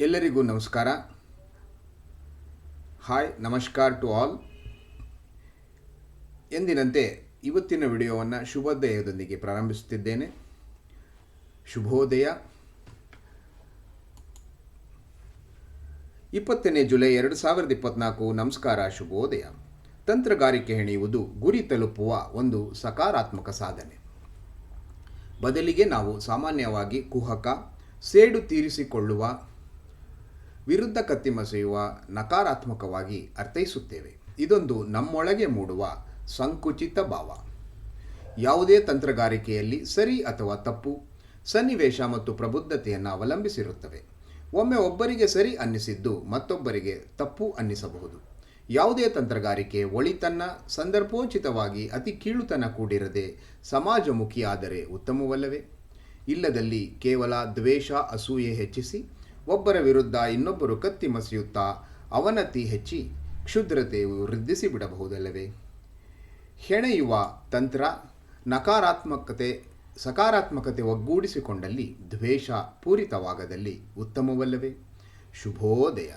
ಎಲ್ಲರಿಗೂ ನಮಸ್ಕಾರ. ಹಾಯ್, ನಮಸ್ಕಾರ ಟು ಆಲ್. ಎಂದಿನಂತೆ ಇವತ್ತಿನ ವಿಡಿಯೋವನ್ನು ಶುಭೋದಯದೊಂದಿಗೆ ಪ್ರಾರಂಭಿಸುತ್ತಿದ್ದೇನೆ. ಶುಭೋದಯ. 20ನೇ ಜುಲೈ 2024. ನಮಸ್ಕಾರ, ಶುಭೋದಯ. ತಂತ್ರಗಾರಿಕೆ ಹೆಣೆಯುವುದು ಗುರಿ ತಲುಪುವ ಒಂದು ಸಕಾರಾತ್ಮಕ ಸಾಧನೆ. ಬದಲಿಗೆ ನಾವು ಸಾಮಾನ್ಯವಾಗಿ ಕುಹಕ, ಸೇಡು ತೀರಿಸಿಕೊಳ್ಳುವ, ವಿರುದ್ಧ ಕತ್ತಿಮಸೆಯುವ, ನಕಾರಾತ್ಮಕವಾಗಿ ಅರ್ಥೈಸುತ್ತೇವೆ. ಇದೊಂದು ನಮ್ಮೊಳಗೆ ಮೂಡುವ ಸಂಕುಚಿತ ಭಾವ. ಯಾವುದೇ ತಂತ್ರಗಾರಿಕೆಯಲ್ಲಿ ಸರಿ ಅಥವಾ ತಪ್ಪು ಸನ್ನಿವೇಶ ಮತ್ತು ಪ್ರಬುದ್ಧತೆಯನ್ನು ಅವಲಂಬಿಸಿರುತ್ತವೆ. ಒಮ್ಮೆ ಒಬ್ಬರಿಗೆ ಸರಿ ಅನ್ನಿಸಿದ್ದು ಮತ್ತೊಬ್ಬರಿಗೆ ತಪ್ಪು ಅನ್ನಿಸಬಹುದು. ಯಾವುದೇ ತಂತ್ರಗಾರಿಕೆ ಒಳಿತನ್ನ ಸಂದರ್ಭೋಚಿತವಾಗಿ ಅತಿ ಕೀಳುತನ ಕೂಡಿರದೆ ಸಮಾಜಮುಖಿಯಾದರೆ ಉತ್ತಮವಲ್ಲವೇ? ಇಲ್ಲದಲ್ಲಿ ಕೇವಲ ದ್ವೇಷ, ಅಸೂಯೆ ಹೆಚ್ಚಿಸಿ ಒಬ್ಬರ ವಿರುದ್ಧ ಇನ್ನೊಬ್ಬರು ಕತ್ತಿ ಮಸೆಯುತ್ತಾ ಅವನತಿ ಹೆಚ್ಚಿ ಕ್ಷುದ್ರತೆಯು ವೃದ್ಧಿಸಿ ಬಿಡಬಹುದಲ್ಲವೇ? ಹೆಣೆಯುವ ತಂತ್ರ ಸಕಾರಾತ್ಮಕತೆ ಒಗ್ಗೂಡಿಸಿಕೊಂಡಲ್ಲಿ ದ್ವೇಷ ಪೂರಿತವಾಗದಲ್ಲಿ ಉತ್ತಮವಲ್ಲವೇ? ಶುಭೋದಯ.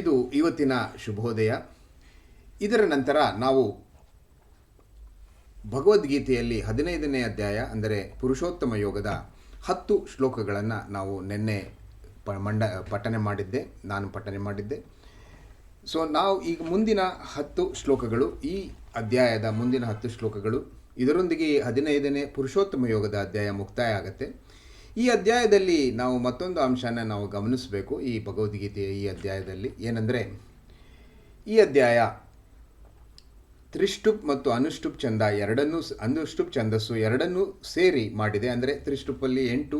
ಇದು ಇವತ್ತಿನ ಶುಭೋದಯ. ಇದರ ನಂತರ ನಾವು ಭಗವದ್ಗೀತೆಯಲ್ಲಿ 15ನೇ ಅಧ್ಯಾಯ ಅಂದರೆ ಪುರುಷೋತ್ತಮ ಯೋಗದ 10 ಶ್ಲೋಕಗಳನ್ನು ನಾವು ನಿನ್ನೆ ಪಠನೆ ಮಾಡಿದ್ದೆ. ನಾವು ಈಗ ಮುಂದಿನ 10 ಶ್ಲೋಕಗಳು, ಈ ಅಧ್ಯಾಯದ ಮುಂದಿನ 10 ಶ್ಲೋಕಗಳು, ಇದರೊಂದಿಗೆ 15ನೇ ಪುರುಷೋತ್ತಮ ಯೋಗದ ಅಧ್ಯಾಯ ಮುಕ್ತಾಯ ಆಗುತ್ತೆ. ಈ ಅಧ್ಯಾಯದಲ್ಲಿ ನಾವು ಮತ್ತೊಂದು ಅಂಶನ ನಾವು ಗಮನಿಸಬೇಕು. ಈ ಭಗವದ್ಗೀತೆಯ ಈ ಅಧ್ಯಾಯದಲ್ಲಿ ಏನೆಂದರೆ, ಈ ಅಧ್ಯಾಯ ತ್ರಿಷ್ಟುಪ್ ಮತ್ತು ಅನುಷ್ಟುಪ್ ಅನುಷ್ಟುಪ್ ಛಂದಸ್ಸು ಎರಡನ್ನೂ ಸೇರಿ ಮಾಡಿದೆ. ಅಂದರೆ ತ್ರಿಷ್ಟುಪ್ಪಲ್ಲಿ 8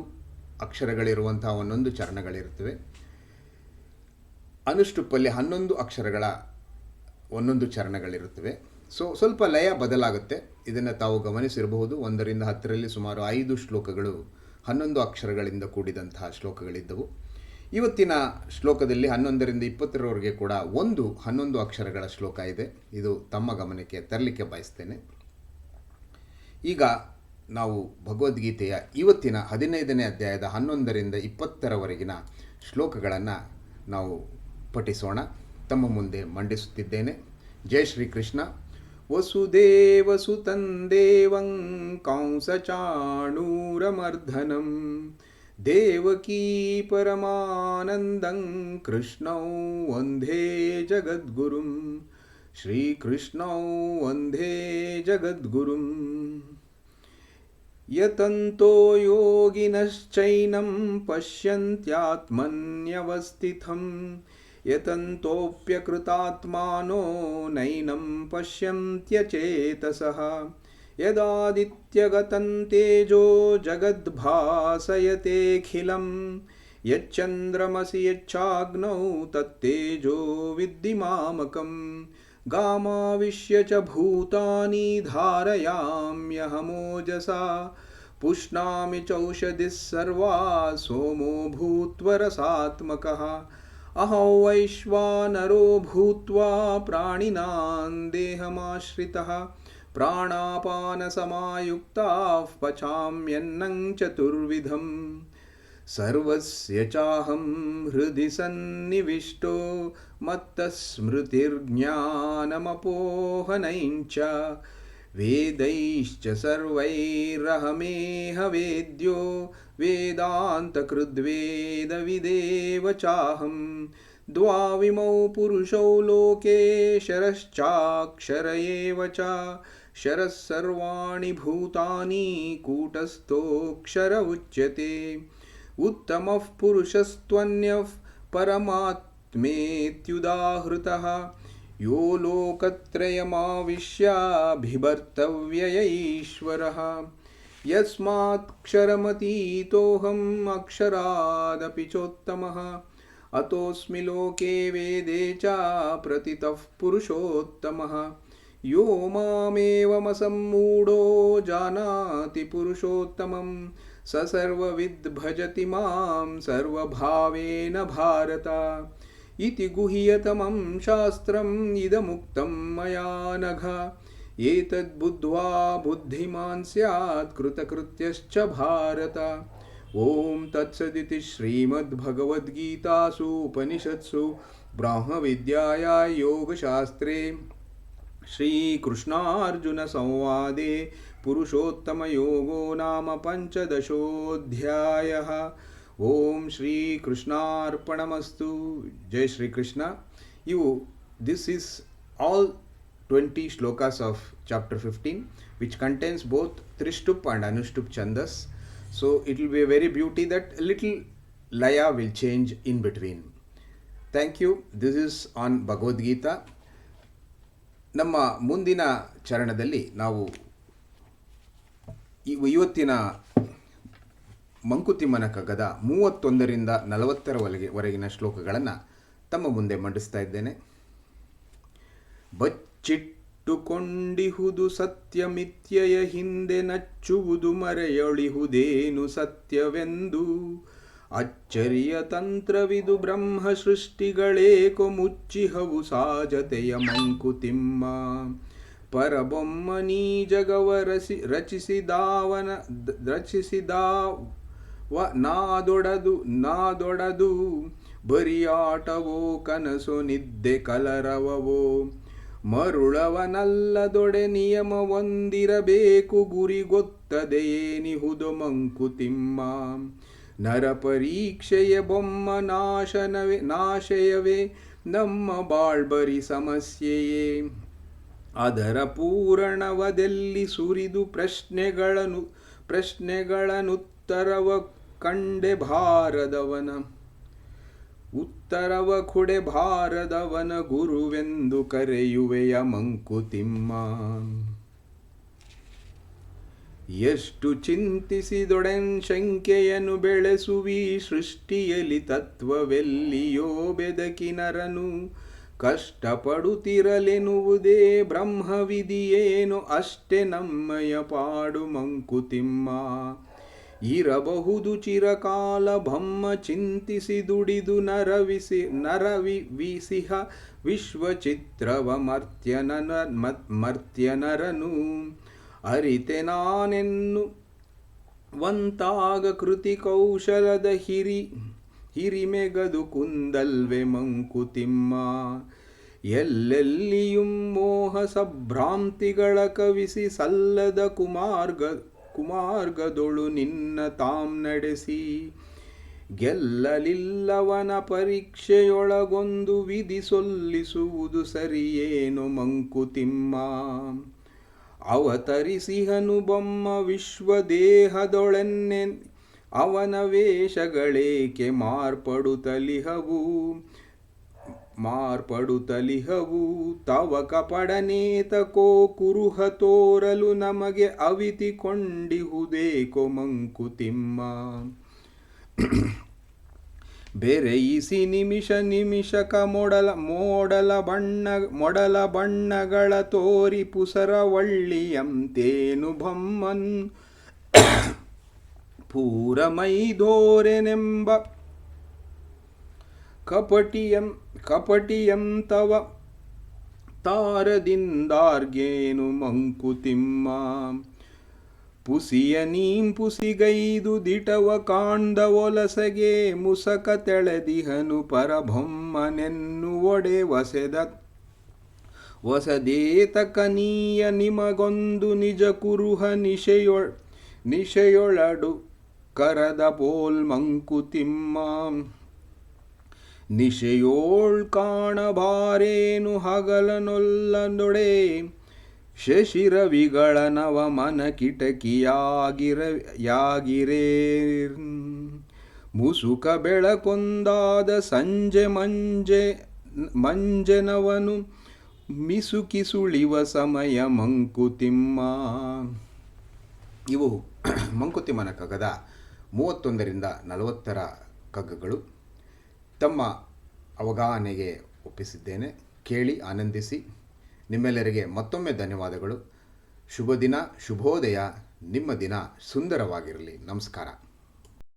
ಅಕ್ಷರಗಳಿರುವಂತಹ 11 ಚರಣಗಳಿರುತ್ತವೆ. ಅನುಷ್ಟುಪ್ಪಲ್ಲಿ 11 ಅಕ್ಷರಗಳ 11 ಚರಣಗಳಿರುತ್ತವೆ. ಸ್ವಲ್ಪ ಲಯ ಬದಲಾಗುತ್ತೆ. ಇದನ್ನು ತಾವು ಗಮನಿಸಿರಬಹುದು. 1 ರಿಂದ 10ರಲ್ಲಿ ಸುಮಾರು 5 ಶ್ಲೋಕಗಳು 11 ಅಕ್ಷರಗಳಿಂದ ಕೂಡಿದಂತಹ ಶ್ಲೋಕಗಳಿದ್ದವು. ಇವತ್ತಿನ ಶ್ಲೋಕದಲ್ಲಿ 11 ರಿಂದ 20ರವರೆಗೆ ಕೂಡ 11 ಅಕ್ಷರಗಳ ಶ್ಲೋಕ ಇದೆ. ಇದು ತಮ್ಮ ಗಮನಕ್ಕೆ ತರಲಿಕ್ಕೆ ಬಯಸ್ತೇನೆ. ಈಗ ನಾವು ಭಗವದ್ಗೀತೆಯ ಇವತ್ತಿನ 15ನೇ ಅಧ್ಯಾಯದ 11 ರಿಂದ 20ರವರೆಗಿನ ಶ್ಲೋಕಗಳನ್ನು ನಾವು ಪಠಿಸೋಣ. ತಮ್ಮ ಮುಂದೆ ಮಂಡಿಸುತ್ತಿದ್ದೇನೆ. ಜೈ ಶ್ರೀಕೃಷ್ಣ. ವಸುದೇವಸುತಂ ದೇವಂ ಕಂಸಚಾಣೂರಮರ್ಧನಂ ದೇವಕೀ ಪರಮಾನಂದಂ ಕೃಷ್ಣೌ ವಂದೇ ಜಗದ್ಗುರುಂ. ಶ್ರೀಕೃಷ್ಣೌ ವಂದೇ ಜಗದ್ಗುರುಂ. ಯತಂತೋ ಯೋಗಿನಶ್ಚೈನಂ ಪಶ್ಯಂತ್ಯಾತ್ಮನ್ಯವಸ್ಥಿತಂ ಯತಂತೋಪ್ಯಕೃತಾತ್ಮಾನೋ ನೈನಂ ಪಶ್ಯಂತ್ಯಚೇತಸಃ. ಯದಾದಿತ್ಯಗತಂ ತೇಜೋ ಜಗದ್ಭಾಸಯತೆಖಿಲಂ ಯಚ್ಚಂದ್ರಮಸಿ ಯಚ್ಚಾಗ್ನೌ ತತ್ತೇಜೋ ವಿದ್ಧಿ ಮಾಮಕಂ. ಗಾಮಾವಿಶ್ಯ ಚ ಭೂತಾನಿ ಧಾರಯಾಮ್ಯಹಮೋಜಸಾ ಪುಷ್ಣಾಮಿ ಚೌಷಧಿಃ ಸರ್ವಾ ಸೋಮೋ ಭೂತ್ವರಸಾತ್ಮಕಃ. ಅಹಂ ವೈಶ್ವಾನರೋ ಭೂತ್ವಾ ಪ್ರಾಣಿನಾಂ ದೇಹಮಾಶ್ರಿತಃ ಪ್ರಾಣಾಪಾನಸಮಾಯುಕ್ತಾಃ ಪಚಾಮ್ಯನ್ನಂ ಚತುರ್ವಿಧಂ. ಸರ್ವಸ್ಯ ಚಾಹಂ ಹೃದಿ ಸನ್ನಿವಿಷ್ಟೋ ಮತ್ತಃ ಸ್ಮೃತಿರ್ಜ್ಞಾನಮಪೋಹನೈಶ್ಚ ವೇದೈಶ್ಚ ಸರ್ವೈರಹಮೇಹ ವೇದ್ಯೋ ವೇದಾಂತಕೃದ್ವೇದವಿದೇವ ಚಾಹಂ. ದ್ವಾವಿಮೌ ಪುರುಷೌ ಲೋಕೆ ಶರಶ್ಚಾಕ್ಷರ ಏವ ಚ ಶರಃ ಸರ್ವಾಣಿ ಭೂತಾನಿ ಕೂಟಸ್ಥೋಕ್ಷರ ಉಚ್ಯತೆ. ಉತ್ತಮಃ ಪುರುಷಸ್ತ್ವನ್ಯಃ ಪರಮಾತ್ಮೇತ್ಯುದಾಹೃತಃ ಯೋ ಲೋಕತ್ರಯಮಾವಿಶ್ಯ ಬಿಭರ್ತವ್ಯಯ ಈಶ್ವರಃ. ಯಸ್ಮಾತ್ಕ್ಷರಮತೀತೋಹಂ ಅಕ್ಷರಾದಪಿ ಚೋತ್ತಮಃ ಅತೋಸ್ಮಿ ಲೋಕೆ ವೇದೇ ಚ ಪ್ರತಿತಃ ಪುರುಷೋತ್ತಮಃ. ಯೋ ಮಾಮೇವಮಸಮ್ಮೂಢೋ ಜಾನಾತಿ ಪುರುಷೋತ್ತಮಂ ಸ ಸರ್ವವಿದ್ ಭಜತಿ ಮಾಂ ಸರ್ವಭಾವೇನ ಭಾರತ. ಇತಿ ಗುಹ್ಯತಮಂ ಶಾಸ್ತ್ರಂ ಇದಮುಕ್ತಂ ಮಯಾ ನಘ. ಏತದ್ಬುದ್ಧ್ವಾ ಬುದ್ಧಿಮಾನ್ ಸ್ಯಾತ್ ಕೃತಕೃತ್ಯಶ್ಚ ಭಾರತ. ಓಂ ತತ್ಸದಿತಿ ಶ್ರೀಮದ್ಭಗವದ್ಗೀತಾಸು ಉಪನಿಷತ್ಸು ಬ್ರಹ್ಮವಿದ್ಯಾಯಾಂ ಯೋಗಶಾಸ್ತ್ರೇ ಶ್ರೀಕೃಷ್ಣಾರ್ಜುನ ಸಂವಾದೆ ಪುರುಷೋತ್ತಮಯೋಗೋ ನಾಮ ಪಂಚದಶೋಧ್ಯಾಯಃ. ಓಂ ಶ್ರೀಕೃಷ್ಣಾರ್ಪಣಮಸ್ತು. ಜೈ Shrikrishna. This is all 20 shlokas of chapter 15, which contains both Trishtup and Anushtup Chandas. So it will be a very beauty that a little laya will change in between. Thank you. This is on Bhagavad Gita. ನಮ್ಮ ಮುಂದಿನ ಚರಣದಲ್ಲಿ ನಾವು ಇವತ್ತಿನ ಮಂಕುತಿಮ್ಮನ ಕಗ್ಗದ 31ರಿಂದ 40ರವರೆಗಿನ ಶ್ಲೋಕಗಳನ್ನು ತಮ್ಮ ಮುಂದೆ ಮಂಡಿಸ್ತಾ ಇದ್ದೇನೆ. ಬಚ್ಚಿಟ್ಟುಕೊಂಡಿಹುದು ಸತ್ಯಮಿತ್ಯಯ ಹಿಂದೆ ನಚ್ಚುವುದು ಮರೆಯೊಳಿಹುದೇನು ಸತ್ಯವೆಂದು ಅಚ್ಚರಿಯ ತಂತ್ರವಿದು ಬ್ರಹ್ಮ ಸೃಷ್ಟಿಗಳೇಕೊ ಮುಚ್ಚಿಹವು ಸಾಜತೆಯ ಮಂಕುತಿಮ್ಮ. ಪರಬೊಮ್ಮ ನೀ ಜಗವ ರಚಿಸಿದಾವ ನಾದೊಡದು ಬರಿಯಾಟವೋ ಕನಸು ನಿದ್ದೆ ಕಲರವವೋ. ಮರುಳವನಲ್ಲದೊಡೆ ನಿಯಮವೊಂದಿರಬೇಕು ಗುರಿ ಗೊತ್ತದೆಯೇನಿಹುದು ಮಂಕುತಿಮ್ಮ. ನರ ಪರೀಕ್ಷೆಯ ಬೊಮ್ಮ ನಾಶಯವೇ ನಮ್ಮ ಬಾಳ್ಬರಿ ಸಮಸ್ಯೆಯೇ. ಅದರ ಪೂರಣವದೆಲ್ಲಿ ಸುರಿದು ಪ್ರಶ್ನೆಗಳನ್ನುತ್ತರವ ಕಂಡೆ ಭಾರದವನ ಉತ್ತರವ ಕೊಡೆ ಭಾರದವನ ಗುರುವೆಂದು ಕರೆಯುವೆಯ ಮಂಕುತಿಮ್ಮ. ಎಷ್ಟು ಚಿಂತಿಸಿದೊಡೆನ್ ಶಂಕೆಯನ್ನು ಬೆಳೆಸುವಿ ಸೃಷ್ಟಿಯಲಿ ತತ್ವವೆಲ್ಲಿಯೋ ಬೆದಕಿನರನು. ಕಷ್ಟಪಡುತ್ತಿರಲೆನುವುದೇ ಬ್ರಹ್ಮವಿಧಿಯೇನು ಅಷ್ಟೇ ನಮ್ಮಯ ಪಾಡು ಮಂಕುತಿಮ್ಮ. ಇರಬಹುದು ಚಿರಕಾಲ ಬ್ರಹ್ಮ ಚಿಂತಿಸಿ ದುಡಿದು ನರವಿಸಿಹ ವಿಶ್ವಚಿತ್ರವ ಮರ್ತ್ಯನರನು. ಅರಿತೆ ನಾನೆನ್ನುವಂತಾಗ ಕೃತಿ ಕೌಶಲದ ಹಿರಿಮೆಗದು ಕುಂದಲ್ವೆ ಮಂಕುತಿಮ್ಮ. ಎಲ್ಲೆಲ್ಲಿಯೂ ಮೋಹ ಸಂಭ್ರಾಂತಿಗಳ ಕವಿಸಿ ಸಲ್ಲದ ಕುಮಾರ್ಗದೊಳು ನಿನ್ನ ತಾಂ ನಡೆಸಿ. ಗೆಲ್ಲಲಿಲ್ಲವನ ಪರೀಕ್ಷೆಯೊಳಗೊಂದು ವಿಧಿ ಸೊಲ್ಲಿಸುವುದು ಸರಿಯೇನು ಮಂಕುತಿಮ್ಮ. ಅವತರಿಸಿಹನು ಬೊಮ್ಮ ವಿಶ್ವದೇಹದೊಳೆನ್ನೆ ಅವನ ವೇಷಗಳೇಕೆ ಮಾರ್ಪಡುತ್ತಲಿಹವು. ತವ ಕಪಡನೇತಕೋ ಕುರುಹ ತೋರಲು ನಮಗೆ ಅವಿತಿಕೊಂಡಿಹುದೇಕೋ ಮಂಕುತಿಮ್ಮ. ಬೆರೆಯಿಸಿ ನಿಮಿಷಕ ಮೊಡಲ ಬಣ್ಣಗಳ ತೋರಿ ಪುಸರವಳ್ಳಿಯಂತೇನು ಬೊಮ್ಮನ್ ಪೂರಮೈದೋರೆನೆಂಬ ಕಪಟಿಯಂತವ ತಾರದಿಂದಾರ್ಗೇನು ಮಂಕುತಿಮ್ಮ. ಪುಸಿಯ ನೀಂಪುಸಿಗೈದು ದಿಟವ ಕಾಣ್ದ ಒಲಸಗೆ ಮುಸಕ ತೆಳೆದಿಹನು ಪರಬೊಮ್ಮನೆನ್ನುವೊಡೆ ವಸದೇತಕನೀಯ ನಿಮಗೊಂದು ನಿಜ ಕುರುಹ ನಿಶೆಯೊಳಡು ಕರದ ಪೋಲ್ ಮಂಕುತಿಮ್ಮ. ನಿಶೆಯೋಳ್ ಕಾಣಬಾರೇನು ಹಗಲನೊಲ್ಲನೊಡೆ ಶಶಿರವಿಗಳ ನವಮನ ಕಿಟಕಿಯಾಗಿರೇರ್. ಮುಸುಕ ಬೆಳಕೊಂದಾದ ಸಂಜೆ ಮಂಜನವನು ಮಿಸುಕಿ ಸುಳಿವ ಸಮಯ ಮಂಕುತಿಮ್ಮ. ಇವು ಮಂಕುತಿಮ್ಮನ ಕಗ್ಗದ 31ರಿಂದ 40ರ ಕಗ್ಗಗಳು. ತಮ್ಮ ಅವಗಾಹನೆಗೆ ಒಪ್ಪಿಸಿದ್ದೇನೆ. ಕೇಳಿ ಆನಂದಿಸಿ. ನಿಮ್ಮೆಲ್ಲರಿಗೆ ಮತ್ತೊಮ್ಮೆ ಧನ್ಯವಾದಗಳು. ಶುಭ ದಿನ, ಶುಭೋದಯ. ನಿಮ್ಮ ದಿನ ಸುಂದರವಾಗಿರಲಿ. ನಮಸ್ಕಾರ.